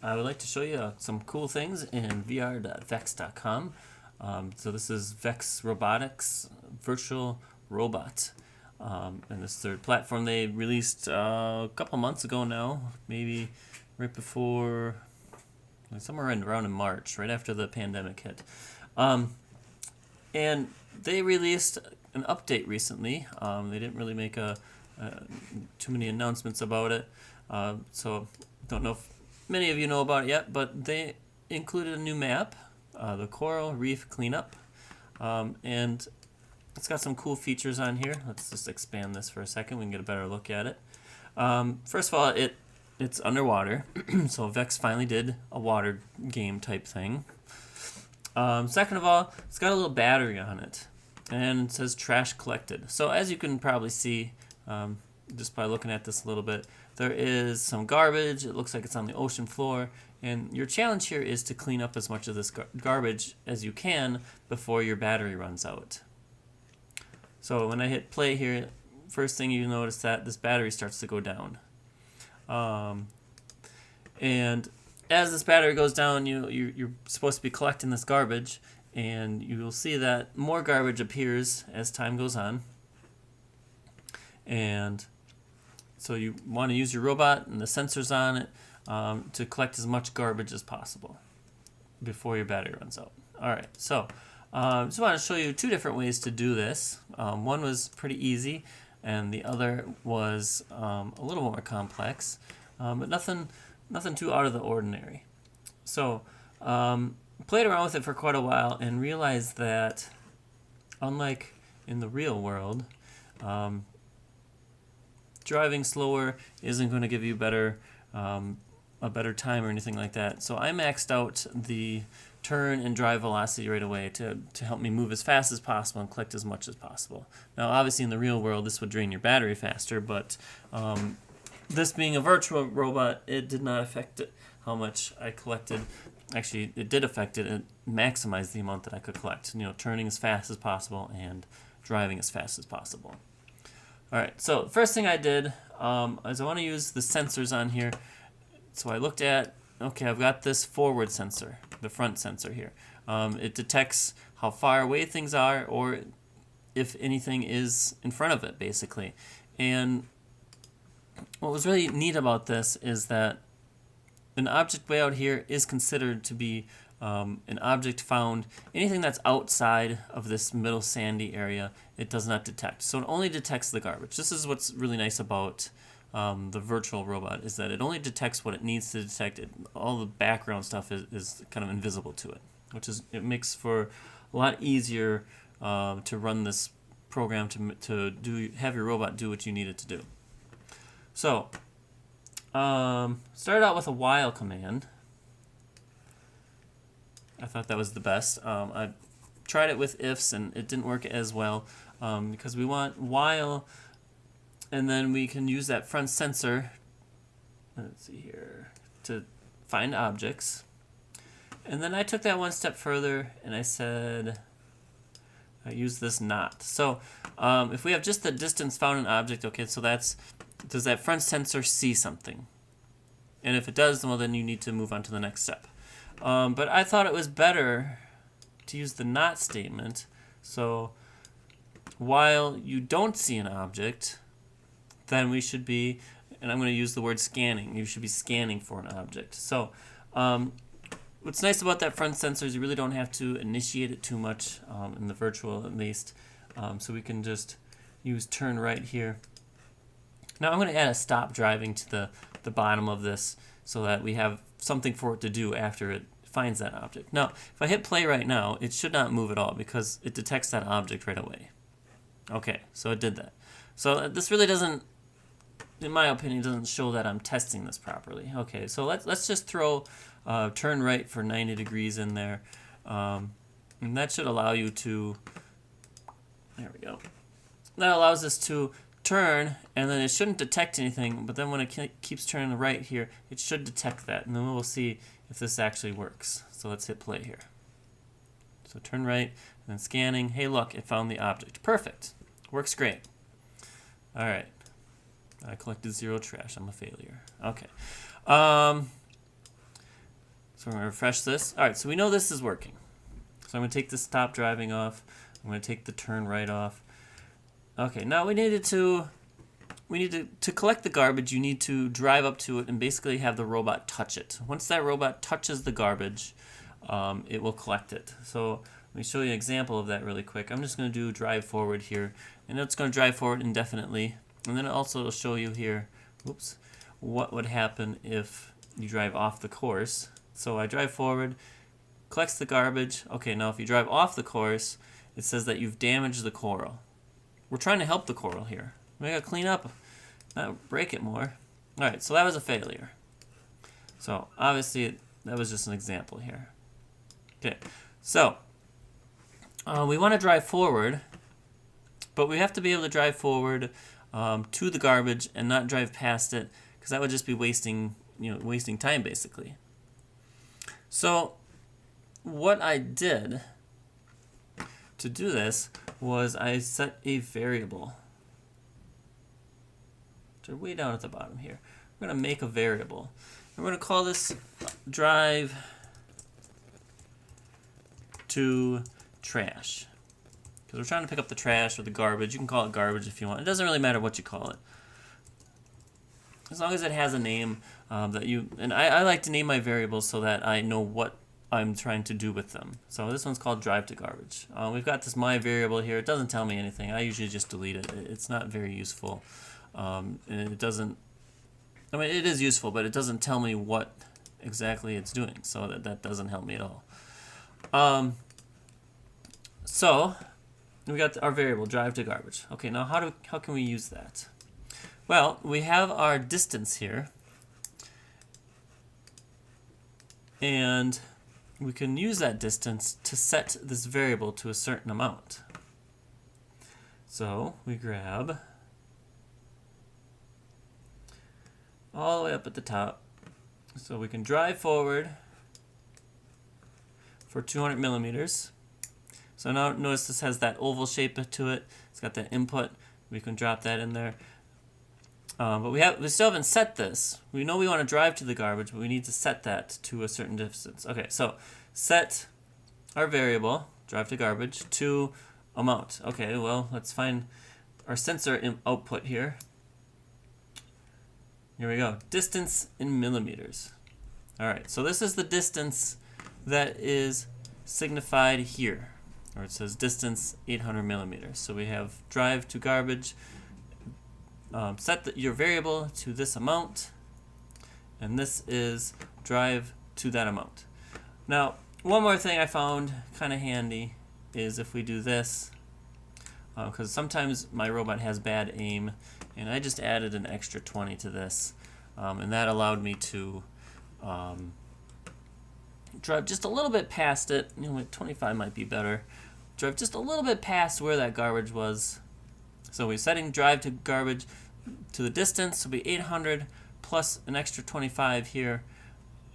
I would like to show you some cool things in vr.vex.com. So this is Vex Robotics Virtual Robot. And this is their platform they released a couple months ago now, maybe right before, somewhere around in March, right after the pandemic hit. And they released an update recently. They didn't really make too many announcements about it, so don't know if many of you know about it yet, but they included a new map, the Coral Reef Cleanup, and it's got some cool features on here. Let's just expand this for a second. We can get a better look at it. First of all, it's underwater, so Vex finally did a water game type thing. Second of all, it's got a little battery on it, and it says trash collected. So as you can probably see, just by looking at this a little bit, there is some garbage. It looks like it's on the ocean floor, and your challenge here is to clean up as much of this garbage as you can before your battery runs out. So when I hit play here, first thing you notice that this battery starts to go down. And as this battery goes down, you're supposed to be collecting this garbage, and you'll see that more garbage appears as time goes on. And so you want to use your robot and the sensors on it to collect as much garbage as possible before your battery runs out. Alright, so I just want to show you two different ways to do this. One was pretty easy, and the other was a little more complex, but nothing too out of the ordinary. So played around with it for quite a while and realized that unlike in the real world, driving slower isn't going to give you a better time or anything like that. So I maxed out the turn and drive velocity right away to help me move as fast as possible and collect as much as possible. Now obviously in the real world this would drain your battery faster, but this being a virtual robot, it did not affect how much I collected. Actually, it did affect it. It maximized the amount that I could collect. Turning as fast as possible and driving as fast as possible. Alright, so first thing I did is I want to use the sensors on here. So I looked at, okay, I've got this forward sensor, the front sensor here. It detects how far away things are or if anything is in front of it, basically. And what was really neat about this is that an object way out here is considered to be an object found. Anything that's outside of this middle sandy area, it does not detect. So it only detects the garbage. This is what's really nice about the virtual robot, is that it only detects what it needs to detect. All the background stuff is kind of invisible to it, it makes for a lot easier to run this program to have your robot do what you need it to do. So started out with a while command. I thought that was the best. I tried it with ifs and it didn't work as well because we want while, and then we can use that front sensor, let's see here, to find objects. And then I took that one step further and I said I use this not. So if we have just the distance found an object, okay, so does that front sensor see something? And if it does, well then you need to move on to the next step. But I thought it was better to use the not statement. So while you don't see an object, then we should be, and I'm going to use the word scanning, you should be scanning for an object. So what's nice about that front sensor is you really don't have to initiate it too much, in the virtual at least. So we can just use turn right here. Now I'm going to add a stop driving to the bottom of this so that we have something for it to do after it finds that object. Now, if I hit play right now, it should not move at all because it detects that object right away. Okay, so it did that. So this really doesn't, in my opinion, doesn't show that I'm testing this properly. Okay, so let's just throw turn right for 90 degrees in there. And that should allow you to, there we go. That allows us to turn, and then it shouldn't detect anything, but then when it keeps turning right here, it should detect that, and then we'll see if this actually works. So let's hit play here. So turn right, and then scanning. Hey, look, it found the object. Perfect. Works great. All right. I collected 0 trash. I'm a failure. Okay. So we're going to refresh this. All right, so we know this is working. So I'm going to take the stop driving off. I'm going to take the turn right off. Okay, now we need to collect the garbage, you need to drive up to it and basically have the robot touch it. Once that robot touches the garbage, it will collect it. So let me show you an example of that really quick. I'm just going to do drive forward here, and it's going to drive forward indefinitely. And then also it'll show you here, oops, what would happen if you drive off the course. So I drive forward, collects the garbage. Okay, now if you drive off the course, it says that you've damaged the coral. We're trying to help the coral here. We gotta clean up, not break it more. All right, so that was a failure. So obviously that was just an example here. Okay, so we want to drive forward, but we have to be able to drive forward to the garbage and not drive past it, because that would just be wasting time basically. So what I did to do this was I set a variable. They're way down at the bottom here. We're going to make a variable. We're going to call this drive to trash. Because we're trying to pick up the trash or the garbage. You can call it garbage if you want. It doesn't really matter what you call it. As long as it has a name that you... And I like to name my variables so that I know what I'm trying to do with them. So this one's called drive to garbage. We've got this my variable here. It doesn't tell me anything. I usually just delete it. It's not very useful. And it doesn't... I mean, it is useful, but it doesn't tell me what exactly it's doing. So that doesn't help me at all. So we got our variable drive to garbage. Okay, now how can we use that? Well, we have our distance here, and we can use that distance to set this variable to a certain amount. So we grab all the way up at the top, so we can drive forward for 200 millimeters. So now notice this has that oval shape to it. It's got that input. We can drop that in there. But we still haven't set this. We know we want to drive to the garbage, but we need to set that to a certain distance. Okay, so set our variable, drive to garbage, to amount. Okay, well, let's find our sensor output here. Here we go, distance in millimeters. All right, so this is the distance that is signified here, or it says distance 800 millimeters. So we have drive to garbage, set your variable to this amount, and this is drive to that amount. Now, one more thing I found kind of handy is if we do this, because sometimes my robot has bad aim, and I just added an extra 20 to this, and that allowed me to drive just a little bit past it. 25 might be better. Drive just a little bit past where that garbage was. So we're setting drive to garbage to the distance, will be 800 plus an extra 25 here,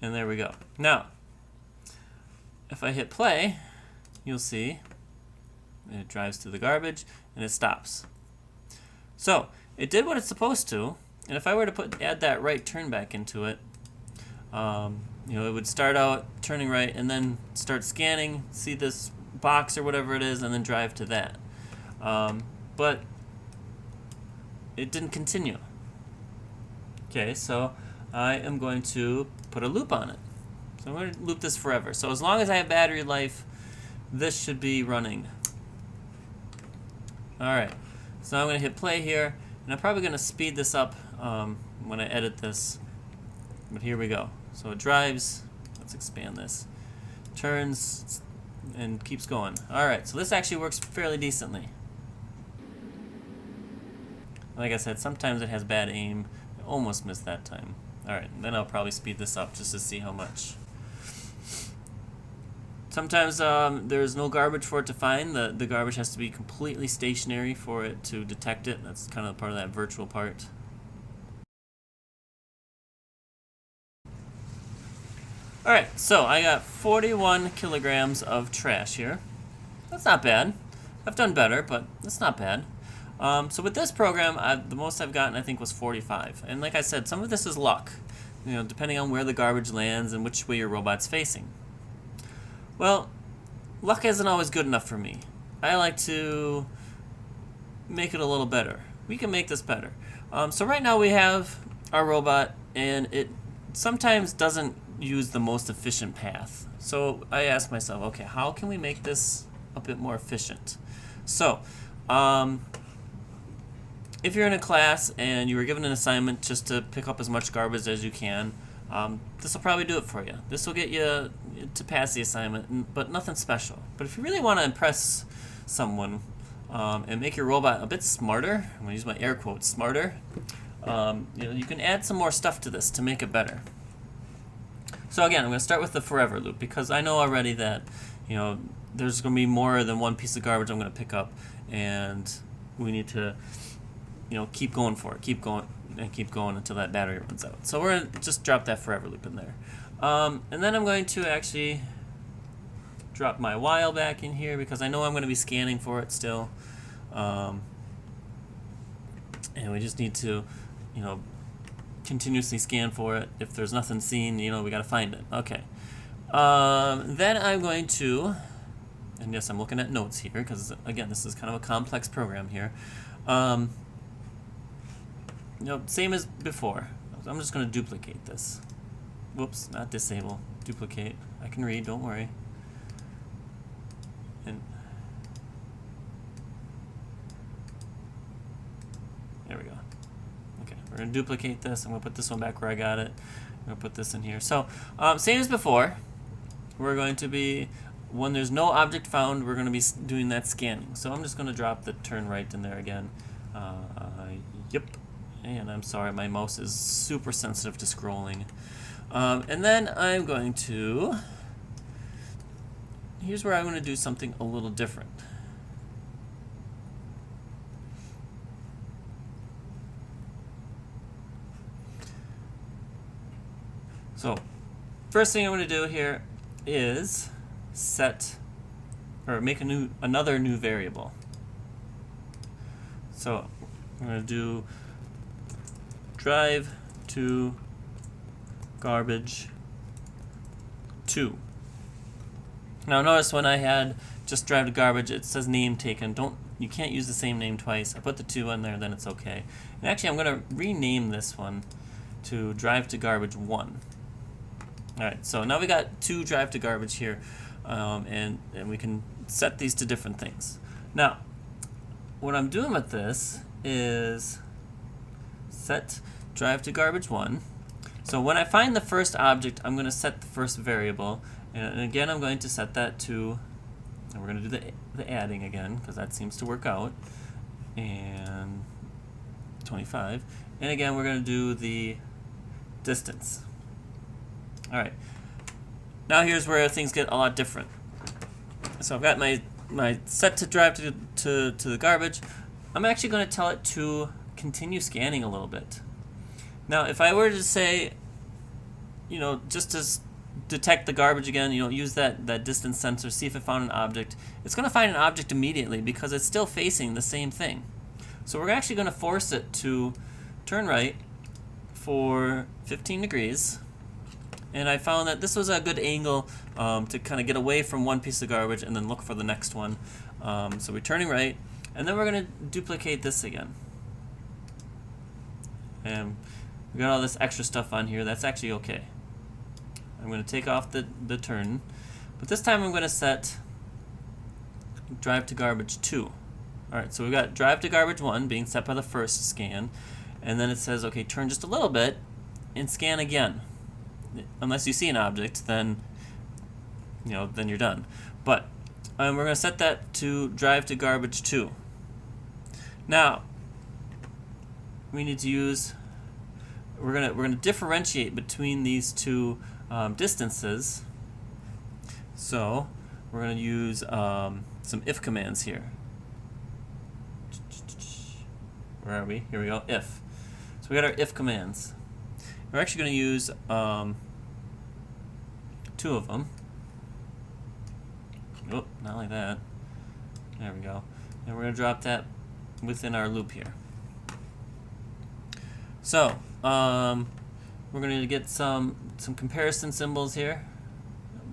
and there we go. Now, if I hit play, you'll see it drives to the garbage and it stops. So it did what it's supposed to, and if I were to add that right turn back into it, it would start out turning right and then start scanning, see this box or whatever it is, and then drive to that. But it didn't continue. Okay, so I am going to put a loop on it. So I'm going to loop this forever. So as long as I have battery life, this should be running. Alright, so I'm going to hit play here, and I'm probably going to speed this up when I edit this. But here we go. So it drives, let's expand this, turns, and keeps going. Alright, so this actually works fairly decently. Like I said, sometimes it has bad aim. I almost missed that time. Alright, then I'll probably speed this up just to see how much. Sometimes there's no garbage for it to find. The garbage has to be completely stationary for it to detect it. That's kind of part of that virtual part. Alright, so I got 41 kilograms of trash here. That's not bad. I've done better, but that's not bad. So with this program, the most I've gotten, I think, was 45. And like I said, some of this is luck. depending on where the garbage lands and which way your robot's facing. Well, luck isn't always good enough for me. I like to make it a little better. We can make this better. So right now we have our robot, and it sometimes doesn't use the most efficient path. So I asked myself, okay, how can we make this a bit more efficient? So, if you're in a class and you were given an assignment just to pick up as much garbage as you can, this will probably do it for you. This will get you to pass the assignment, but nothing special. But if you really want to impress someone and make your robot a bit smarter, I'm going to use my air quotes, smarter, you can add some more stuff to this to make it better. So again, I'm going to start with the forever loop because I know already that there's going to be more than one piece of garbage I'm going to pick up, and we need to keep going for it, keep going until that battery runs out. So we're going to just drop that forever loop in there. And then I'm going to actually drop my while back in here because I know I'm going to be scanning for it still. And we just need to, continuously scan for it. If there's nothing seen, we got to find it. Okay. Then I'm going to, and yes, I'm looking at notes here because, again, this is kind of a complex program here. Same as before. I'm just going to duplicate this. Whoops, not disable. Duplicate. I can read, don't worry. And there we go. Okay, we're going to duplicate this. I'm going to put this one back where I got it. I'm going to put this in here. So, same as before. We're going to be, when there's no object found, we're going to be doing that scanning. So I'm just going to drop the turn right in there again. Yep. And I'm sorry, my mouse is super sensitive to scrolling. And then I'm going to, here's where I'm going to do something a little different. So, first thing I'm going to do here is set, or make another new variable. So, I'm going to do drive to garbage 2. Now notice when I had just drive to garbage, it says name taken. You can't use the same name twice. I put the 2 in there, then it's okay. And actually, I'm going to rename this one to drive to garbage 1. All right, so now we got 2 drive to garbage here, and we can set these to different things. Now, what I'm doing with this is set drive to garbage 1. So when I find the first object, I'm going to set the first variable, and again I'm going to set that to, and we're going to do the adding again because that seems to work out, and 25, and again we're going to do the distance. All right, now here's where things get a lot different. So I've got my set to drive to the garbage. I'm actually going to tell it to continue scanning a little bit. Now, if I were to say, just to detect the garbage again, use that distance sensor, see if it found an object, it's going to find an object immediately because it's still facing the same thing. So we're actually going to force it to turn right for 15 degrees. And I found that this was a good angle to kind of get away from one piece of garbage and then look for the next one. So we're turning right, and then we're going to duplicate this again. And we got all this extra stuff on here. That's actually okay. I'm going to take off the turn, but this time I'm going to set drive to garbage 2. All right, so we've got drive to garbage 1 being set by the first scan, and then it says, okay, turn just a little bit and scan again. Unless you see an object, then then you're done. But we're going to set that to drive to garbage 2. Now we need to use. We're gonna differentiate between these two distances. So we're gonna use some if commands here. Where are we? Here we go. If. So we got our if commands. We're actually going to use 2 of them. Oh, not like that. There we go. And we're going to drop that within our loop here. So, we're going to get some comparison symbols here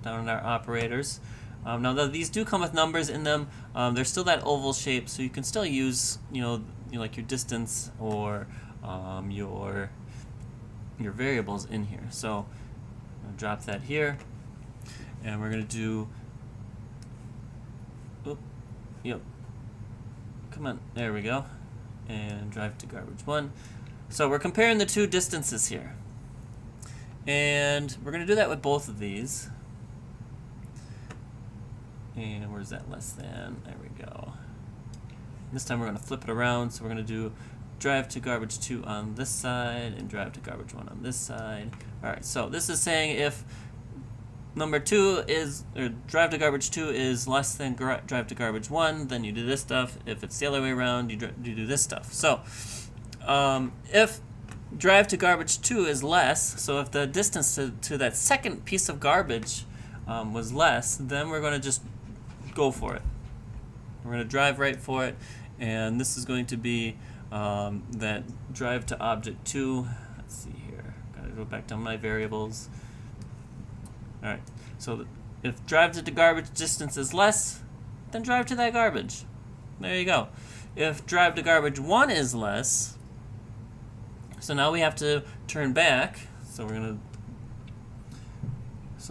down in our operators. Now these do come with numbers in them. They're still that oval shape, so you can still use like your distance or your variables in here. So I'm going to drop that here, and we're going to do. Yep. Come on, there we go. And drive to garbage 1. So we're comparing the two distances here. And we're going to do that with both of these. And where's that less than? There we go. This time we're going to flip it around. So we're going to do drive to garbage 2 on this side and drive to garbage 1 on this side. Alright, so this is saying if number 2 is, or drive to garbage 2 is less than drive to garbage 1, then you do this stuff. If it's the other way around, you do this stuff. So, if drive to garbage 2 is less, so if the distance to that second piece of garbage was less, then we're going to just go for it. We're going to drive right for it, and this is going to be that drive to object 2. Let's see here. Got to go back to my variables. Alright, so if drive to the garbage distance is less, then drive to that garbage. There you go. If drive to garbage 1 is less, so now we have to turn back. So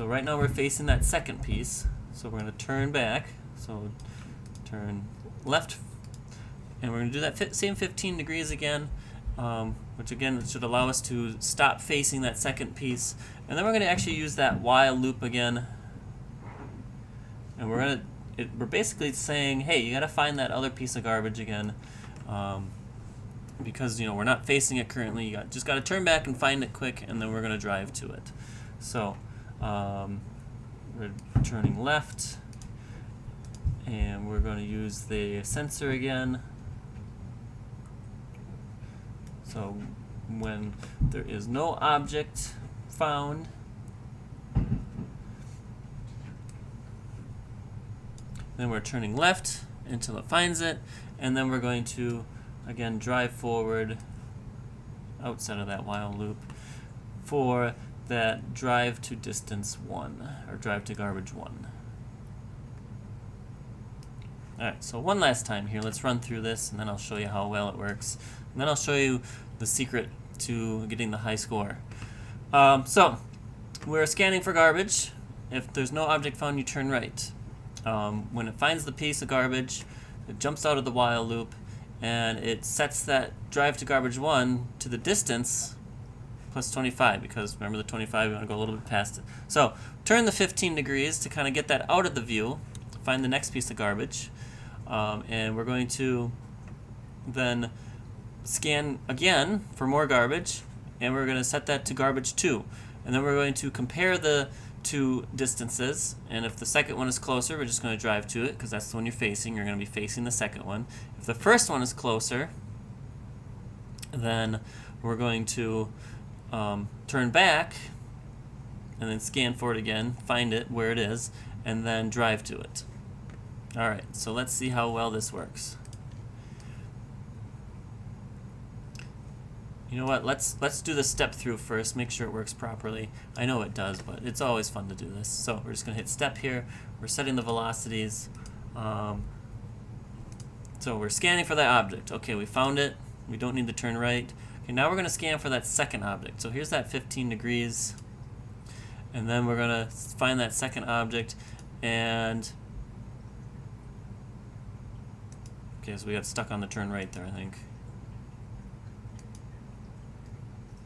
right now we're facing that second piece. So we're going to turn back. So turn left, and we're going to do that same 15 degrees again. Which again should allow us to stop facing that second piece, and then we're going to actually use that while loop again, and we're basically saying, hey, you got to find that other piece of garbage again, because we're not facing it currently. You just got to turn back and find it quick, and then we're going to drive to it. So we're turning left, and we're going to use the sensor again. So when there is no object found, then we're turning left until it finds it, and then we're going to again drive forward outside of that while loop for that drive to distance 1, or drive to garbage 1. Alright, so one last time here, let's run through this, and then I'll show you how well it works. And then I'll show you the secret to getting the high score. So, we're scanning for garbage. If there's no object found, you turn right. When it finds the piece of garbage, it jumps out of the while loop, and it sets that drive to garbage 1 to the distance plus 25, because remember the 25, we want to go a little bit past it. So, turn the 15 degrees to kind of get that out of the view, find the next piece of garbage, and we're going to then scan again for more garbage, and we're going to set that to garbage 2, and then we're going to compare the two distances, and if the second one is closer, we're just going to drive to it, because that's the one you're facing. You're going to be facing the second one. If the first one is closer, then we're going to turn back and then scan for it again, find it where it is, and then drive to it. Alright, so let's see how well this works. You know what, let's do the step through first, make sure it works properly. I know it does, but it's always fun to do this. So we're just going to hit step here, we're setting the velocities. So we're scanning for that object. Okay, we found it, we don't need to turn right. Okay, now we're going to scan for that second object. So here's that 15 degrees, and then we're going to find that second object, and okay, so we got stuck on the turn right there, I think.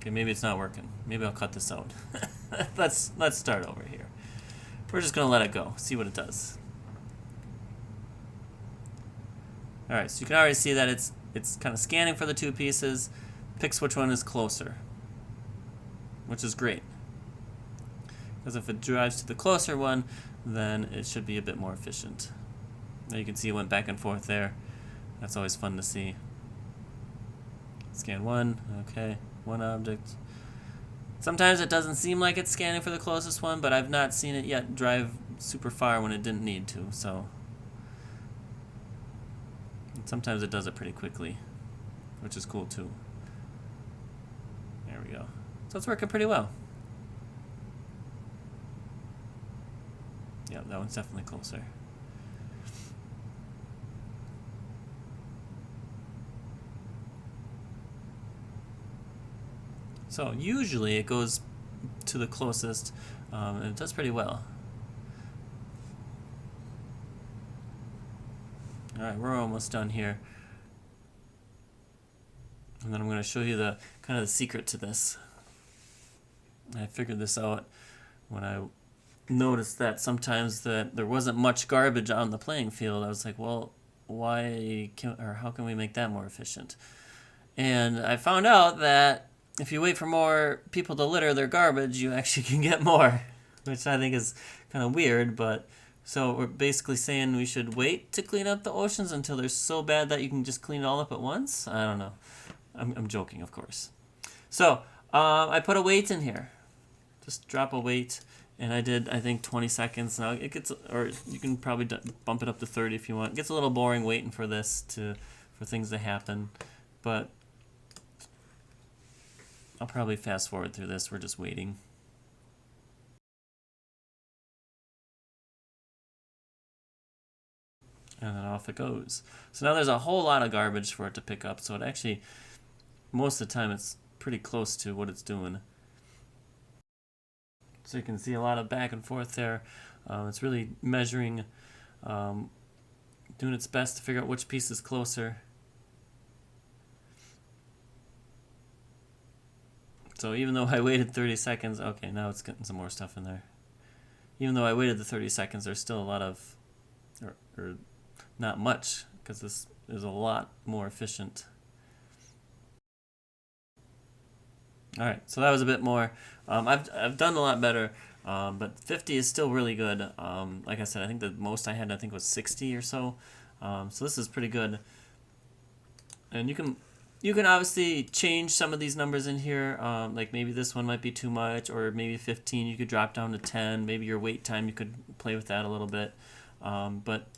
Okay, maybe it's not working. Maybe I'll cut this out. Let's start over here. We're just gonna let it go, see what it does. Alright, so you can already see that it's kind of scanning for the two pieces, picks which one is closer, which is great. Because if it drives to the closer one, then it should be a bit more efficient. Now you can see it went back and forth there. That's always fun to see. Scan one, okay, one object. Sometimes it doesn't seem like it's scanning for the closest one, but I've not seen it yet drive super far when it didn't need to, so. And sometimes it does it pretty quickly, which is cool too. There we go. So it's working pretty well. Yeah, that one's definitely closer. So usually it goes to the closest, and it does pretty well. Alright, we're almost done here. And then I'm going to show you the kind of the secret to this. I figured this out when I noticed that sometimes that there wasn't much garbage on the playing field. I was like, well, how can we make that more efficient? And I found out that if you wait for more people to litter their garbage, you actually can get more, which I think is kind of weird. But so we're basically saying we should wait to clean up the oceans until they're so bad that you can just clean it all up at once. I don't know. I'm joking, of course. So I put a weight in here. Just drop a weight, and I did, I think, 20 seconds. Now it gets, or you can probably bump it up to 30 if you want. It gets a little boring waiting for things to happen, but I'll probably fast forward through this. We're just waiting. And then off it goes. So now there's a whole lot of garbage for it to pick up. So it actually, most of the time, it's pretty close to what it's doing. So you can see a lot of back and forth there. It's really measuring, doing its best to figure out which piece is closer. So even though I waited 30 seconds, okay, now it's getting some more stuff in there. Even though I waited the 30 seconds, there's still a lot of, or not much, because this is a lot more efficient. All right, so that was a bit more. I've done a lot better, but 50 is still really good. Like I said, I think the most I had, I think, was 60 or so. So this is pretty good. And you can obviously change some of these numbers in here. Like maybe this one might be too much, or maybe 15. You could drop down to 10. Maybe your wait time, you could play with that a little bit. But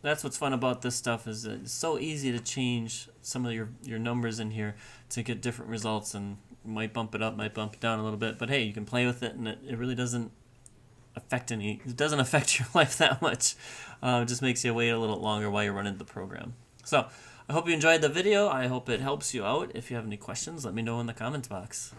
that's what's fun about this stuff, is that it's so easy to change some of your numbers in here to get different results, and you might bump it up, might bump it down a little bit, but hey, you can play with it, and it really doesn't affect your life that much. It just makes you wait a little longer while you're running the program. So I hope you enjoyed the video. I hope it helps you out. If you have any questions, let me know in the comments box.